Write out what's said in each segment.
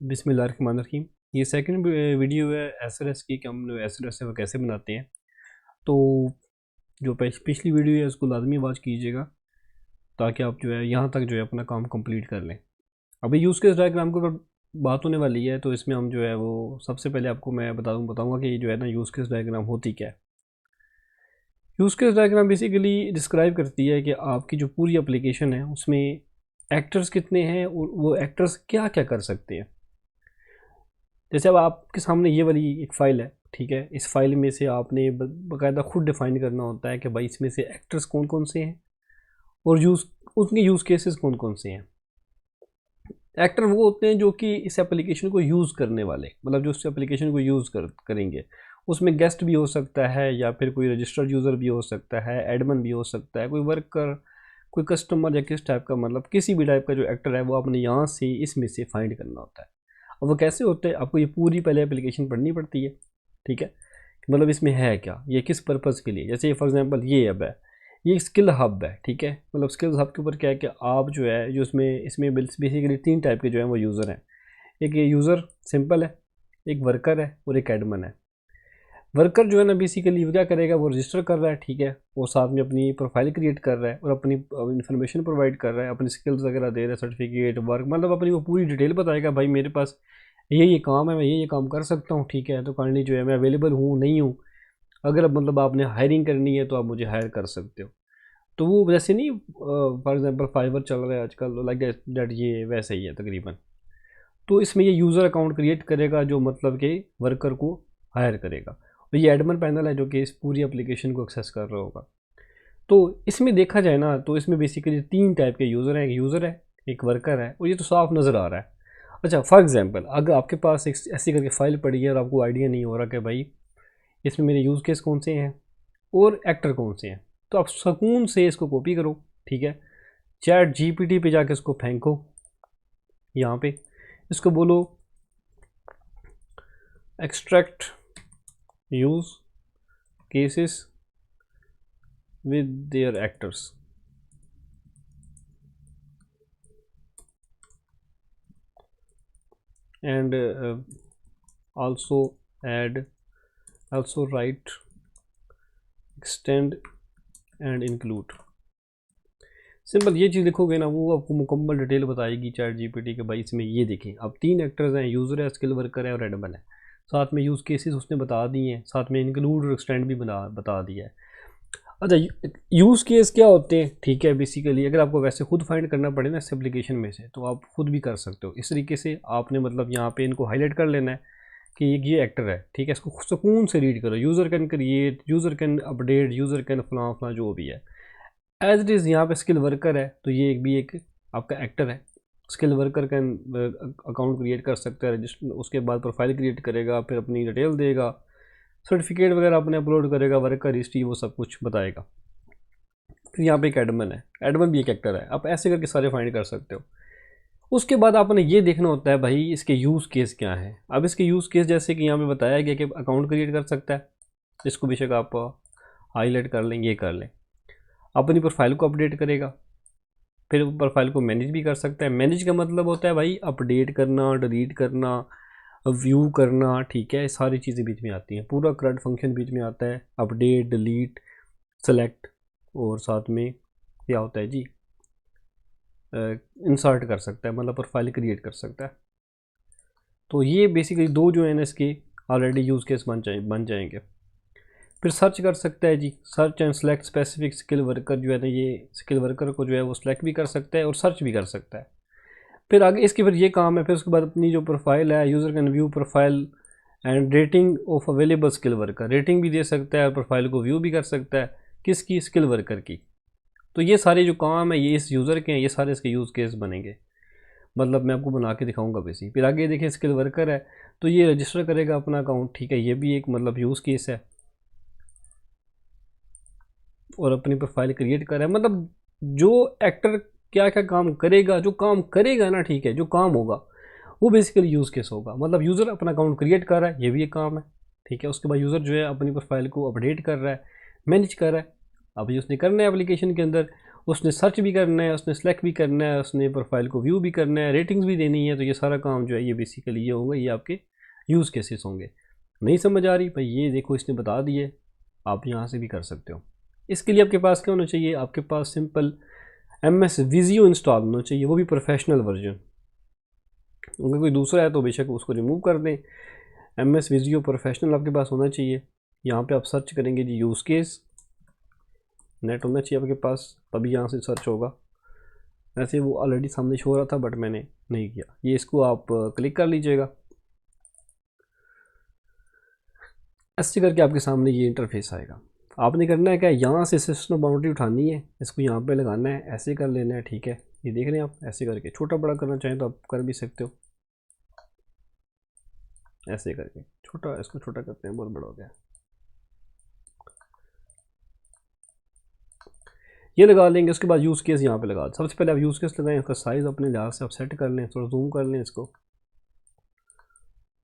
बिस्मिल्लाहिर्रहमानिर्रहीम। ये second video है एसआरएस की कि हम एसआरएस वो कैसे बनाते हैं। तो जो पिछली वीडियो है उसको लाजमी वॉच कीजिएगा ताकि आप जो है यहाँ तक जो है अपना काम कंप्लीट कर लें। अभी यूज़ केस डायग्राम के ऊपर बात होने वाली है, तो इसमें हम जो है वो सबसे पहले आपको मैं बताऊँगा कि ये जो है ना यूज़ केस डायग्राम होती क्या है। Use case diagram basically describe करती है कि आपकी जो पूरी एप्लीकेशन है उसमें एक्टर्स कितने हैं और वो एक्टर्स क्या क्या कर सकते हैं। जैसे अब आपके सामने ये वाली एक फ़ाइल है, ठीक है। इस फाइल में से आपने बाकायदा खुद डिफ़ाइन करना होता है कि भाई इसमें से एक्टर्स कौन कौन से हैं और उनके यूज़ केसेस कौन कौन से हैं। एक्टर वो होते हैं जो कि इस एप्लीकेशन को यूज़ करने वाले, मतलब जो इस एप्लीकेशन को यूज़ करेंगे। उसमें गेस्ट भी हो सकता है या फिर कोई रजिस्टर्ड यूज़र भी हो सकता है, एडमिन भी हो सकता है, कोई वर्कर, कोई कस्टमर या किस टाइप का, मतलब किसी भी टाइप का जो एक्टर है वो आपने यहाँ से इसमें से फाइंड करना होता है। अब वो कैसे होते हैं, आपको ये पूरी पहले एप्लीकेशन पढ़नी पड़ती है, ठीक है। मतलब इसमें है क्या, ये किस पर्पज़ के लिए। जैसे फॉर एग्जांपल ये अब है, ये स्किल हब है, ठीक है। मतलब स्किल्स हब के ऊपर क्या है कि आप जो है जो इसमें बेसिकली 3 टाइप के जो हैं वो यूज़र हैं। एक ये यूज़र सिंपल है, एक वर्कर है और एक एडमिन है। वर्कर जो है ना बेसिकली वो क्या करेगा, वो रजिस्टर कर रहा है, ठीक है। वो साथ में अपनी प्रोफाइल क्रिएट कर रहा है और अपनी इन्फॉर्मेशन प्रोवाइड कर रहा है, अपनी स्किल्स वगैरह दे रहा है, सर्टिफिकेट, वर्क, मतलब अपनी वो पूरी डिटेल बताएगा, भाई मेरे पास ये काम है, मैं ये काम कर सकता हूँ, ठीक है। तो काइंडली जो है मैं अवेलेबल हूँ नहीं हूँ। अगर अब मतलब आपने हायरिंग करनी है तो आप मुझे हायर कर सकते हो। तो वो वैसे नहीं, फॉर एग्जांपल फाइवर चल रहा है आजकल, लाइक दैट ये वैसे ही है तकरीबन। तो इसमें ये यूज़र अकाउंट क्रिएट करेगा जो मतलब कि वर्कर को हायर करेगा, और ये एडमिन पैनल है जो कि इस पूरी एप्लीकेशन को एक्सेस कर रहा होगा। तो इसमें देखा जाए ना तो इसमें बेसिकली 3 टाइप के यूज़र हैं, एक यूज़र है, एक वर्कर है, और ये तो साफ नज़र आ रहा है। अच्छा, फॉर एग्जांपल अगर आपके पास एक ऐसी करके फ़ाइल पड़ी है और आपको आइडिया नहीं हो रहा कि भाई इसमें मेरे यूज़ केस कौन से हैं और एक्टर कौन से हैं, तो आप सुकून से इसको कॉपी करो, ठीक है। चैट जीपीटी पे जाके इसको फेंको, यहाँ पे इसको बोलो extract use cases with their actors, and also add, also write, extend and include। Simple ये चीज़ लिखोगे ना वो आपको मुकम्मल डिटेल बताएगी चैट जीपीटी के, भाई इसमें ये देखें अब 3 एक्टर्स हैं, यूज़र है, स्किल वर्कर है और एडमिन है। साथ में यूज़ केसेस उसने बता दिए हैं, साथ में इंक्लूड और एक्सटेंड भी बता दिया है। अच्छा, यूज़ केस क्या होते हैं, ठीक है। बेसिकली अगर आपको वैसे खुद फाइंड करना पड़े ना इस एप्लीकेशन में से तो आप खुद भी कर सकते हो। इस तरीके से आपने मतलब यहाँ पे इनको हाईलाइट कर लेना है कि ये एक्टर है, ठीक है। इसको सुकून से रीड करो, user can create, user can update, user can फलां फलां जो भी है। एज इट इज़ यहाँ पे स्किल वर्कर है तो ये एक आपका एक्टर है। Skill worker can account create कर सकता है, रजिस्टर, उसके बाद प्रोफाइल क्रिएट करेगा, फिर अपनी डिटेल देगा, सर्टिफिकेट वगैरह अपने अपलोड करेगा, वर्कर हिस्ट्री वो सब कुछ बताएगा। फिर यहाँ पे एक एडमिन है, एडमिन भी एक एक्टर है। आप ऐसे करके सारे फाइंड कर सकते हो। उसके बाद आपने ये देखना होता है भाई इसके यूज़ केस क्या है। अब इसके यूज़ केस जैसे कि यहाँ पे बताया गया कि अकाउंट क्रिएट कर सकता है, इसको बेशक आप हाईलाइट कर लें, ये कर लें। अपनी प्रोफाइल को अपडेट करेगा, फिर प्रोफाइल को मैनेज भी कर सकता है। मैनेज का मतलब होता है भाई अपडेट करना, डिलीट करना, व्यू करना, ठीक है। सारी चीज़ें बीच में आती हैं, पूरा CRUD फंक्शन बीच में आता है, अपडेट, डिलीट, सेलेक्ट, और साथ में क्या होता है जी, इंसर्ट कर सकता है, मतलब प्रोफाइल क्रिएट कर सकता है। तो ये बेसिकली 2 जो है ना इसके ऑलरेडी यूज़ केस बन जाएंगे। फिर सर्च कर सकता है जी, search and select specific skill worker जो है ना, ये स्किल वर्कर को जो है वो सिलेक्ट भी कर सकता है और सर्च भी कर सकता है। फिर आगे इसके फिर ये काम है, फिर उसके बाद अपनी जो प्रोफाइल है, user can view profile and rating of available skill worker, rating भी दे सकता है और प्रोफाइल को व्यू भी कर सकता है, किसकी, स्किल वर्कर की। तो ये सारे जो काम है ये इस यूज़र के हैं, ये सारे इसके यूज़ केस बनेंगे। मतलब मैं आपको बना के दिखाऊंगा बेसिक। फिर आगे देखिए स्किल वर्कर है तो ये रजिस्टर करेगा अपना अकाउंट, ठीक है। ये भी एक मतलब यूज़ केस है, और अपनी प्रोफाइल क्रिएट कर रहा है। मतलब जो एक्टर क्या क्या काम करेगा, जो काम करेगा ना, ठीक है, जो काम होगा वो बेसिकली यूज़ केस होगा। मतलब यूज़र अपना अकाउंट क्रिएट कर रहा है, ये भी एक काम है, ठीक है। उसके बाद यूज़र जो है अपनी प्रोफाइल को अपडेट कर रहा है, मैनेज कर रहा है, अब ये उसने करना है एप्लीकेशन के अंदर। उसने सर्च भी करना है, उसने सेलेक्ट भी करना है, उसने प्रोफाइल को व्यू भी करना है, रेटिंग्स भी देनी है। तो ये सारा काम जो है ये बेसिकली ये होगा, ये आपके यूज़ केसेस होंगे। नहीं समझ आ रही भाई, ये देखो इसने बता दिए, आप यहाँ से भी कर सकते हो। इसके लिए आपके पास क्या होना चाहिए, आपके पास सिंपल MS विजियो इंस्टॉल होना चाहिए, वो भी प्रोफेशनल वर्जन। अगर कोई दूसरा है तो बेशक उसको रिमूव कर दें। MS विजियो प्रोफेशनल आपके पास होना चाहिए। यहाँ पे आप सर्च करेंगे जी यूज़ केस, नेट होना चाहिए आपके पास, तभी यहाँ से सर्च होगा। वैसे वो ऑलरेडी सामने शो हो रहा था बट मैंने नहीं किया। ये इसको आप क्लिक कर लीजिएगा, ऐसे करके आपके सामने ये इंटरफेस आएगा। आपने करना है क्या, यहाँ से सिस्टम बाउंड्री उठानी है, इसको यहाँ पे लगाना है, ऐसे कर लेना है, ठीक है। ये देख रहे हैं आप, ऐसे करके छोटा बड़ा करना चाहें तो आप कर भी सकते हो, ऐसे करके छोटा, इसको छोटा करते हैं, बहुत बड़ा हो गया। ये लगा लेंगे, उसके बाद यूज़ केस यहाँ पे लगा, सबसे पहले आप यूज़ केस लगाएं, उसका साइज़ अपने लिहाज से आप सेट कर लें, थोड़ा जूम कर लें इसको।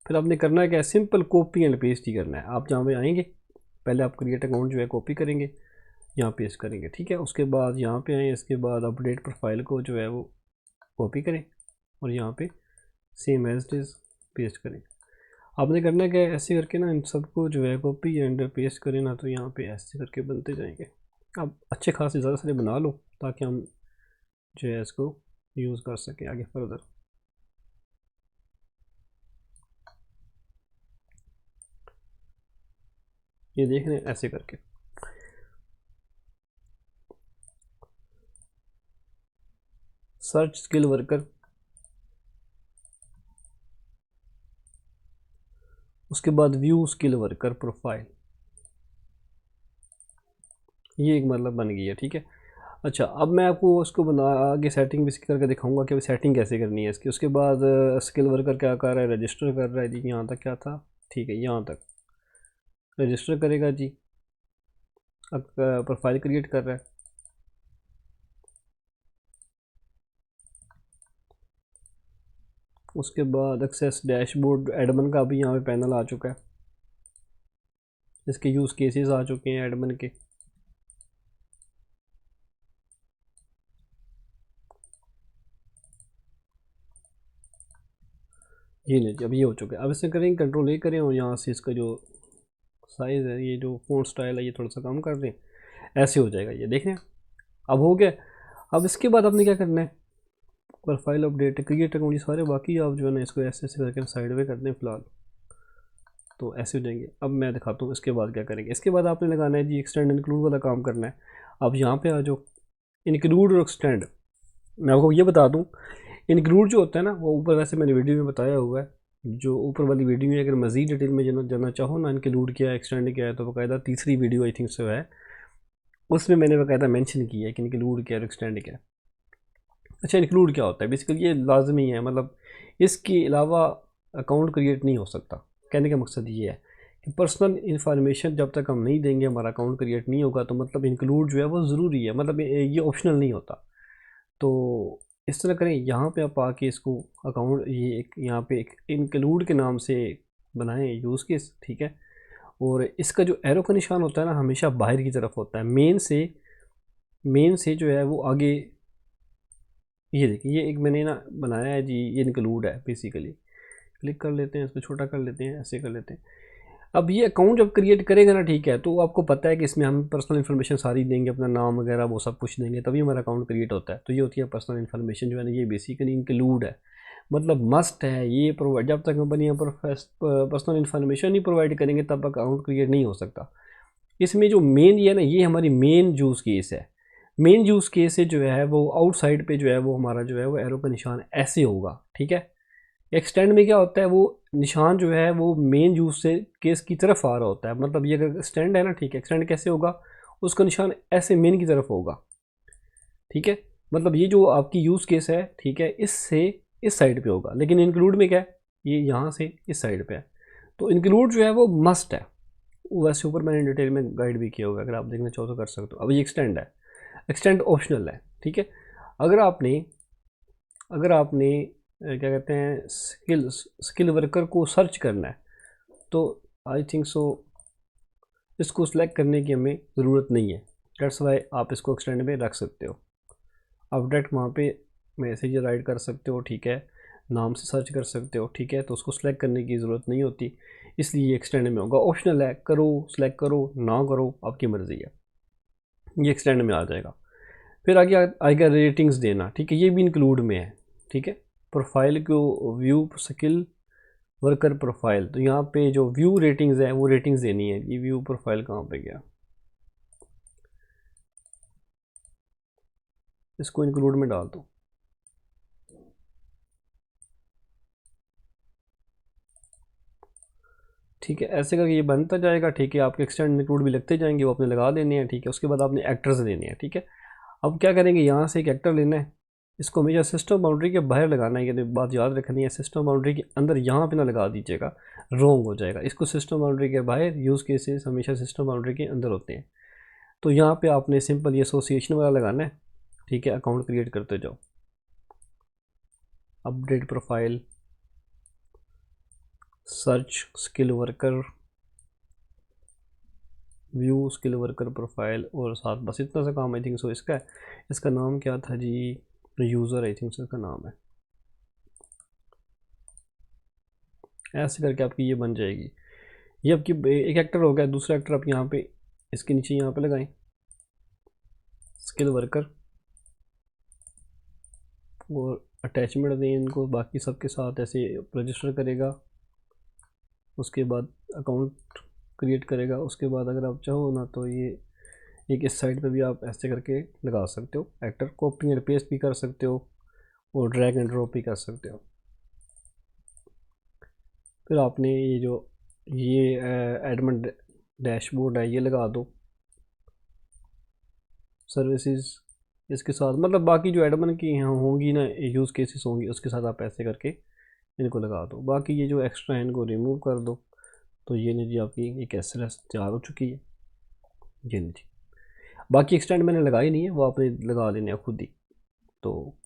फिर आपने करना है क्या, सिंपल कॉपी एंड पेस्ट ही करना है। आप जहाँ पे आएंगे, पहले आप क्रिएट अकाउंट जो है कॉपी करेंगे, यहाँ पेस्ट करेंगे, ठीक है। उसके बाद यहाँ पे आए, इसके बाद अपडेट प्रोफाइल को जो है वो कॉपी करें और यहाँ पे same as it is paste करें। आपने करना है क्या, ऐसे करके ना इन सबको जो है कॉपी एंड पेस्ट करें ना, तो यहाँ पे ऐसे करके बनते जाएंगे। आप अच्छे खासे ज़्यादा सारे बना लो ताकि हम जो है इसको यूज़ कर सकें आगे फर्दर। ये देख रहे हैं, ऐसे करके सर्च स्किल वर्कर, उसके बाद व्यू स्किल वर्कर प्रोफाइल, ये एक मतलब बन गई है, ठीक है। अच्छा, अब मैं आपको उसको बना आगे सेटिंग भी करके दिखाऊंगा कि सेटिंग कैसे करनी है इसकी। उसके बाद स्किल वर्कर क्या कर रहा है, रजिस्टर कर रहा है जी, यहाँ तक क्या था, ठीक है, यहाँ तक रजिस्टर करेगा जी। अब प्रोफाइल क्रिएट कर रहा है, उसके बाद एक्सेस डैशबोर्ड एडमिन का भी यहाँ पे पैनल आ चुका है, इसके यूज़ केसेस आ चुके हैं एडमिन के। ये नहीं जी, अब ये हो चुका है। अब इसे करेंगे कंट्रोल ए करें और यहाँ से इसका जो साइज़ है, ये जो फ़ॉन्ट स्टाइल है, ये थोड़ा सा कम कर दें, ऐसे हो जाएगा। ये देखें अब हो गया। अब इसके बाद आपने क्या करना है, प्रोफाइल अपडेट क्रिएट अकाउंट, ये सारे बाकी आप जो है ना इसको ऐसे ऐसे करके साइड में कर दें फ़िलहाल, तो ऐसे हो जाएंगे। अब मैं दिखाता हूँ इसके बाद क्या करेंगे। इसके बाद आपने लगाना है जी एक्सटेंड इंक्लूड वाला काम करना है। अब यहाँ पे आ जाओ, इंक्लूड और एक्सटेंड। मैं आपको ये बता दूँ, इंक्लूड जो होता है ना, वो ऊपर वैसे मैंने वीडियो में बताया हुआ है, जो ऊपर वाली वीडियो में अगर मज़ीद डिटेल में जानना चाहो ना, इंक्लूड क्या है एक्सटेंड क्या है, तो बाकायदा तीसरी वीडियो आई थिंक सो है, उसमें मैंने बाकायदा मेंशन किया है कि इंक्लूड क्या है और एक्सटेंड क्या है। अच्छा, इंक्लूड क्या होता है, बेसिकली ये लाजमी है, मतलब इसके अलावा अकाउंट क्रिएट नहीं हो सकता। कहने का मकसद ये है कि पर्सनल इन्फॉर्मेशन जब तक हम नहीं देंगे हमारा अकाउंट क्रिएट नहीं होगा, तो मतलब इंक्लूड जो है वो ज़रूरी है, मतलब ये ऑप्शनल नहीं होता। तो इस तरह करें, यहाँ पे आप आके इसको अकाउंट ये एक यहाँ पे एक इंक्लूड के नाम से बनाएं यूज़ केस, ठीक है। और इसका जो एरो का निशान होता है ना, हमेशा बाहर की तरफ होता है, मेन से जो है वो आगे। ये देखिए, ये एक मैंने ना बनाया है जी, ये इंक्लूड है बेसिकली। क्लिक कर लेते हैं, इसको छोटा कर लेते हैं, ऐसे कर लेते हैं। अब ये अकाउंट जब क्रिएट करेगा ना, ठीक है, तो आपको पता है कि इसमें हम पर्सनल इन्फॉर्मेशन सारी देंगे, अपना नाम वगैरह वो सब कुछ देंगे, तभी हमारा अकाउंट क्रिएट होता है। तो ये होती है पर्सनल इन्फॉर्मेशन जो है ना, ये बेसिकली इंक्लूड है, मतलब मस्ट है ये प्रोवाइड। जब तक कंपनी यहाँ पर पर्सनल इन्फॉर्मेशन नहीं प्रोवाइड करेंगे तब अकाउंट क्रिएट नहीं हो सकता। इसमें जो मेन ये है ना, ये हमारी मेन यूज़ केस है। मेन यूज़ केस से जो है वो आउटसाइड पे जो है वो हमारा जो है वो एरो का निशान ऐसे होगा, ठीक है। एक्सटेंड में क्या होता है, वो निशान जो है वो मेन यूज से केस की तरफ आ रहा होता है, मतलब ये अगर एक्सटेंड है ना, ठीक है, एक्सटेंड कैसे होगा, उसका निशान ऐसे मेन की तरफ होगा, ठीक है। मतलब ये जो आपकी यूज़ केस है, ठीक है, इससे इस साइड पे होगा, लेकिन इंक्लूड में क्या है, ये यहाँ से इस साइड पे है। तो इंक्लूड जो है वो मस्ट है, वैसे ऊपर मैंने डिटेल में गाइड भी किया होगा, अगर आप देखना चाहो तो कर सकते हो। अब ये एक्सटेंड है, एक्सटेंड ऑप्शनल है, ठीक है। अगर आपने क्या कहते हैं स्किल वर्कर को सर्च करना है, तो आई थिंक सो इसको सिलेक्ट करने की हमें ज़रूरत नहीं है, डेट्स वाई आप इसको एक्सटेंड में रख सकते हो। आप डायरेक्ट वहाँ पे मैसेज राइट कर सकते हो, ठीक है, नाम से सर्च कर सकते हो, ठीक है, तो उसको सेलेक्ट करने की ज़रूरत नहीं होती, इसलिए ये एक्सटेंड में होगा। ऑप्शनल है, करो सेलेक्ट करो ना करो आपकी मर्ज़ी है, ये एक्सटेंड में आ जाएगा। फिर आगे आएगा रेटिंग्स देना, ठीक है, ये भी इंक्लूड में है, ठीक है। प्रोफाइल को व्यू स्किल वर्कर प्रोफाइल, तो यहाँ पे जो व्यू रेटिंग्स है वो रेटिंग्स देनी है। ये व्यू प्रोफाइल कहाँ पे गया, इसको इंक्लूड में डाल दो, ठीक है। ऐसे करके ये बनता जाएगा, ठीक है। आपके एक्सटेंड इंक्लूड भी लगते जाएंगे, वो आपने लगा देने हैं, ठीक है। उसके बाद आपने एक्टर्स देने हैं, ठीक है। अब क्या करेंगे, यहाँ से एक एक्टर लेना है, इसको हमेशा सिस्टम बाउंड्री के बाहर लगाना है, ये बात याद रखनी है। सिस्टम बाउंड्री के अंदर यहाँ पे ना लगा दीजिएगा, रॉन्ग हो जाएगा। इसको सिस्टम बाउंड्री के बाहर, यूज़ केसेस हमेशा सिस्टम बाउंड्री के अंदर होते हैं। तो यहाँ पे आपने सिंपल ये एसोसिएशन वाला लगाना है, ठीक है। अकाउंट क्रिएट करते जाओ, update profile, search skill worker, view skill worker profile, और साथ बस इतना सा काम आई थिंक सो इसका है। इसका नाम क्या था जी, यूज़र आई थिंक सो इसका नाम है। ऐसे करके आपकी ये बन जाएगी। ये आपकी एक एक्टर हो गया। दूसरा एक्टर आप यहाँ पे इसके नीचे यहाँ पे लगाएं, स्किल वर्कर, और अटैचमेंट दें इनको, बाकी सबके साथ ऐसे रजिस्टर करेगा। उसके बाद अकाउंट क्रिएट करेगा। उसके बाद अगर आप चाहो ना तो ये एक इस साइड पे भी आप ऐसे करके लगा सकते हो एक्टर, कॉपी एंड पेस्ट भी कर सकते हो और ड्रैग एंड ड्रॉप भी कर सकते हो। फिर आपने ये जो ये एडमिन डैशबोर्ड है ये लगा दो, सर्विसेज इसके साथ, मतलब बाकी जो एडमिन की यहाँ होंगी ना यूज़ केसेस होंगी उसके साथ आप ऐसे करके इनको लगा दो। बाकी ये जो एक्स्ट्रा है इनको रिमूव कर दो। तो ये नहीं जी आपकी एक एसएलएस तैयार हो चुकी है, ये नहीं जी। बाकी एक्सटेंड मैंने लगाई नहीं है, वो आपने लगा लेने खुद ही। तो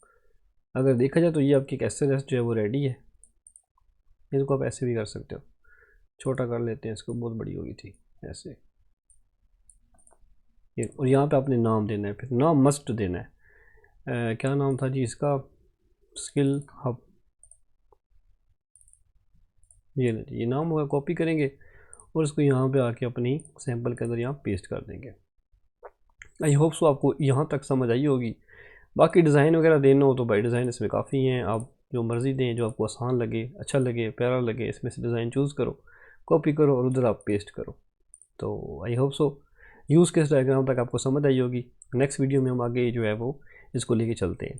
अगर देखा जाए तो ये आपकी एक एसएलएस जो है वो रेडी है। इसको आप ऐसे भी कर सकते हो, छोटा कर लेते हैं इसको, बहुत बड़ी होगी थी ऐसे। और यहाँ पे आपने नाम देना है, फिर नाम मस्ट देना है। क्या नाम था जी इसका, स्किल हब, ये नाम होगा। कॉपी करेंगे और इसको यहाँ पे आके अपनी सैंपल के अंदर यहाँ पेस्ट कर देंगे। आई होप सो आपको यहाँ तक समझ आई होगी। बाकी डिज़ाइन वगैरह देना हो तो भाई डिज़ाइन इसमें काफ़ी हैं, आप जो मर्ज़ी दें, जो आपको आसान लगे, अच्छा लगे, प्यारा लगे, इसमें से डिज़ाइन चूज़ करो, कॉपी करो और उधर आप पेस्ट करो। तो I hope so use case diagram तक आपको समझ आई होगी। नेक्स्ट वीडियो में हम आगे जो है वो इसको लेके चलते हैं।